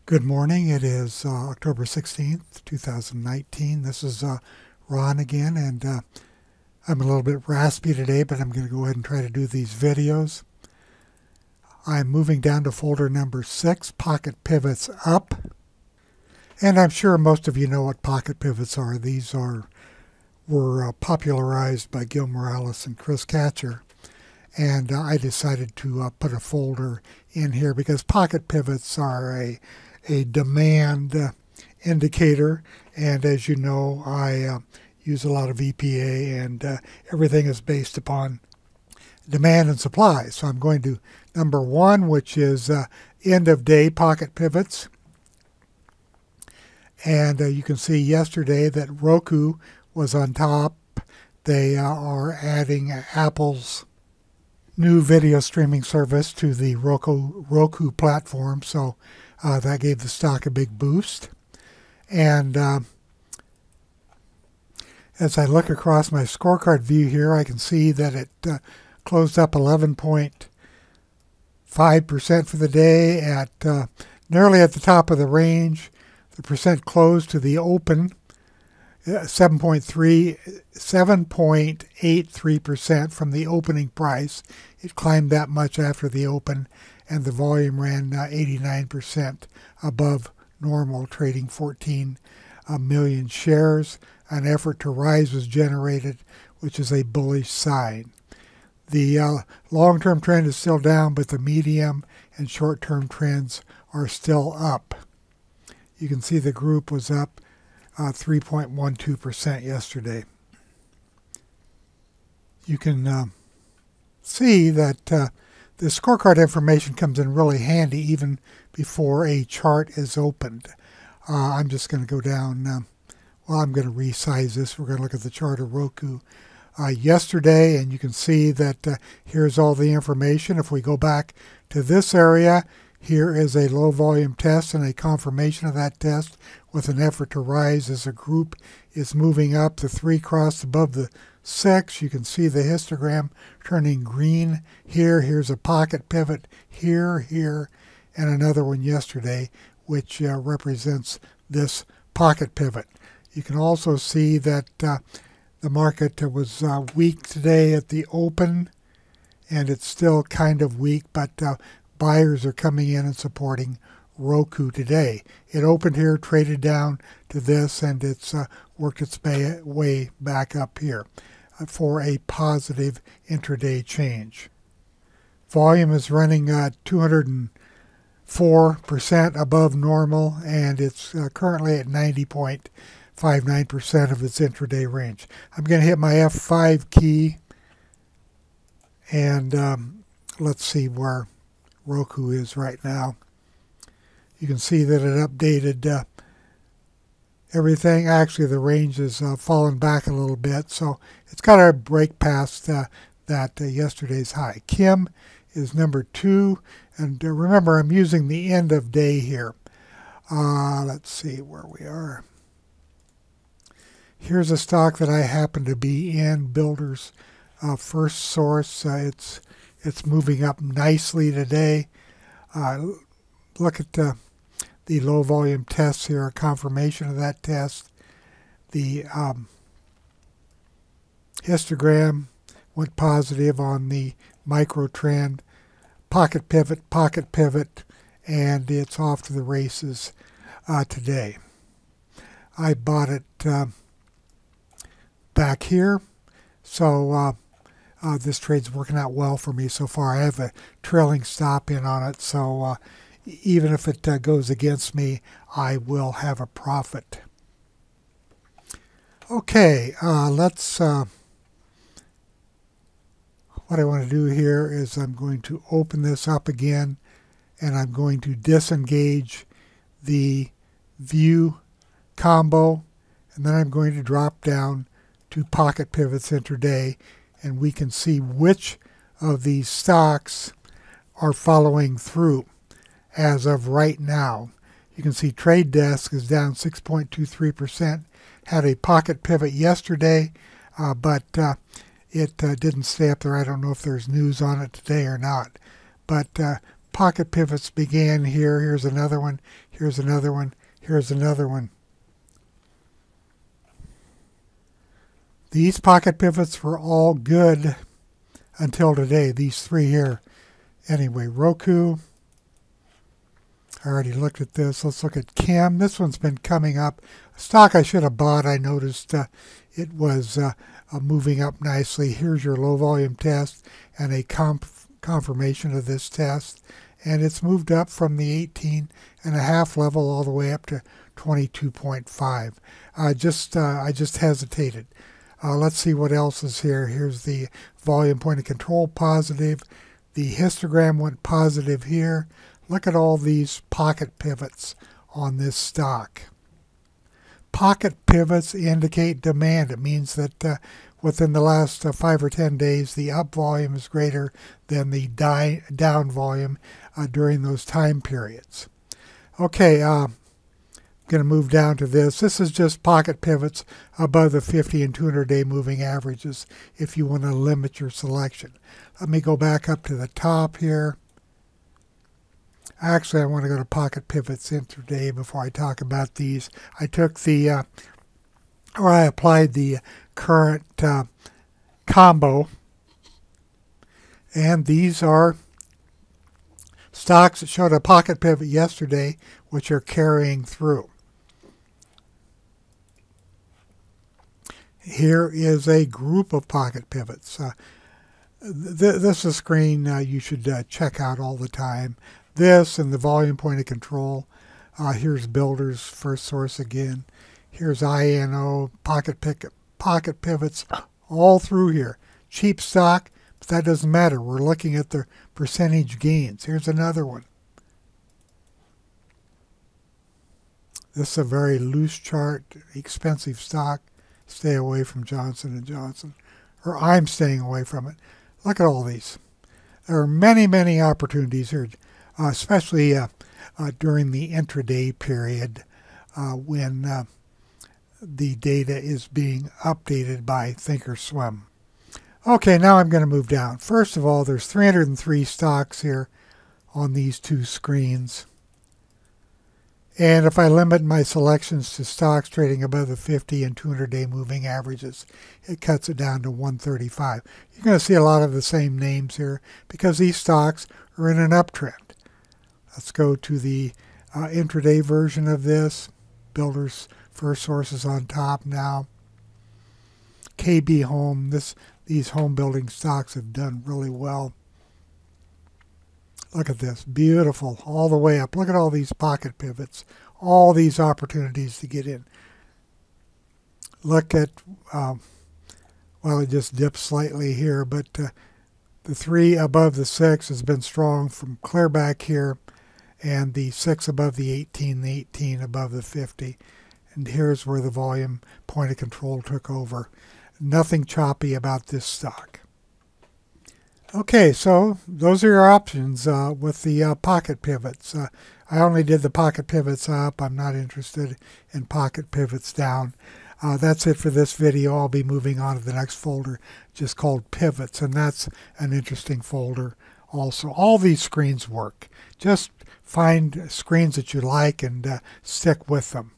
Good morning. It is October 16th, 2019. This is Ron again, and I'm a little bit raspy today, but I'm going to go ahead and try to do these videos. I'm moving down to folder number 6, Pocket Pivots Up. And I'm sure most of you know what pocket pivots are. These were popularized by Gil Morales and Chris Katcher. And I decided to put a folder in here because pocket pivots are a demand indicator, and as you know, I use a lot of EPA, and everything is based upon demand and supply. So I'm going to number 1, which is end of day pocket pivots. And you can see yesterday that Roku was on top. They are adding Apple's new video streaming service to the Roku platform, so that gave the stock a big boost. And as I look across my scorecard view here, I can see that it closed up 11.5% for the day at nearly at the top of the range. The percent closed to the open 7.83% from the opening price. It climbed that much after the open, and the volume ran 89% above normal, trading 14 million shares. An effort to rise was generated, which is a bullish sign. The long-term trend is still down, but the medium and short-term trends are still up. You can see the group was up 3.12% yesterday. You can see that the scorecard information comes in really handy even before a chart is opened. I'm just going to go down, I'm going to resize this. We're going to look at the chart of Roku yesterday, and you can see that here's all the information. If we go back to this area, here is a low volume test and a confirmation of that test with an effort to rise as a group is moving up. The 3 crossed above the 6. You can see the histogram turning green here. Here's a pocket pivot here, and another one yesterday, which represents this pocket pivot. You can also see that the market was weak today at the open, and it's still kind of weak, but buyers are coming in and supporting Roku today. It opened here, traded down to this, and it's worked its way back up here for a positive intraday change. Volume is running 204% above normal, and it's currently at 90.59% of its intraday range. I'm going to hit my F5 key, and let's see where Roku is right now. You can see that it updated everything. Actually, the range has fallen back a little bit, so it's got to break past that yesterday's high. Kim is number 2, and remember, I'm using the end of day here. Let's see where we are. Here's a stock that I happen to be in, Builders First Source. It's moving up nicely today. Look at the low volume tests here, a confirmation of that test. The histogram went positive on the micro trend. Pocket pivot, and it's off to the races today. I bought it back here, so this trade's working out well for me so far. I have a trailing stop in on it, so even if it goes against me, I will have a profit. Okay, let's, what I want to do here is I'm going to open this up again, and I'm going to disengage the view combo, and then I'm going to drop down to pocket pivots intraday, and we can see which of these stocks are following through as of right now. You can see Trade Desk is down 6.23%, had a pocket pivot yesterday, but it didn't stay up there. I don't know if there's news on it today or not. But pocket pivots began here. Here's another one. Here's another one. Here's another one. These pocket pivots were all good until today. These three here. Anyway, Roku. I already looked at this. Let's look at Chem. This one's been coming up. A stock I should have bought. I noticed it was moving up nicely. Here's your low volume test and a confirmation of this test. And it's moved up from the 18.5 level all the way up to 22.5. I just hesitated. Let's see what else is here. Here's the volume point of control positive. The histogram went positive here. Look at all these pocket pivots on this stock. Pocket pivots indicate demand. It means that within the last 5 or 10 days, the up volume is greater than the down volume during those time periods. Okay, I'm going to move down to this. This is just pocket pivots above the 50 and 200-day moving averages if you want to limit your selection. Let me go back up to the top here. Actually, I want to go to pocket pivots intraday before I talk about these. I took the, or I applied the current combo, and these are stocks that showed a pocket pivot yesterday, which are carrying through. Here is a group of pocket pivots. This is a screen you should check out all the time. This and the volume point of control. Here's Builders First Source again. Here's INO, pocket pivots all through here. Cheap stock, but that doesn't matter. We're looking at the percentage gains. Here's another one. This is a very loose chart, expensive stock. Stay away from Johnson & Johnson. Or I'm staying away from it. Look at all these. There are many, many opportunities here. Especially during the intraday period when the data is being updated by Thinkorswim. Okay, now I'm going to move down. First of all, there's 303 stocks here on these two screens. And if I limit my selections to stocks trading above the 50 and 200-day moving averages, it cuts it down to 135. You're going to see a lot of the same names here because these stocks are in an uptrend. Let's go to the intraday version of this. Builders First Source is on top now. KB Home, these home building stocks have done really well. Look at this, beautiful, all the way up. Look at all these pocket pivots, all these opportunities to get in. Look at, well, it just dipped slightly here, but the 3 above the 6 has been strong from clear back here. And the 6 above the 18 above the 50. And here's where the volume point of control took over. Nothing choppy about this stock. Okay, so those are your options with the pocket pivots. I only did the pocket pivots up. I'm not interested in pocket pivots down. That's it for this video. I'll be moving on to the next folder just called Pivots, and that's an interesting folder also. All these screens work. Just find screens that you like and stick with them.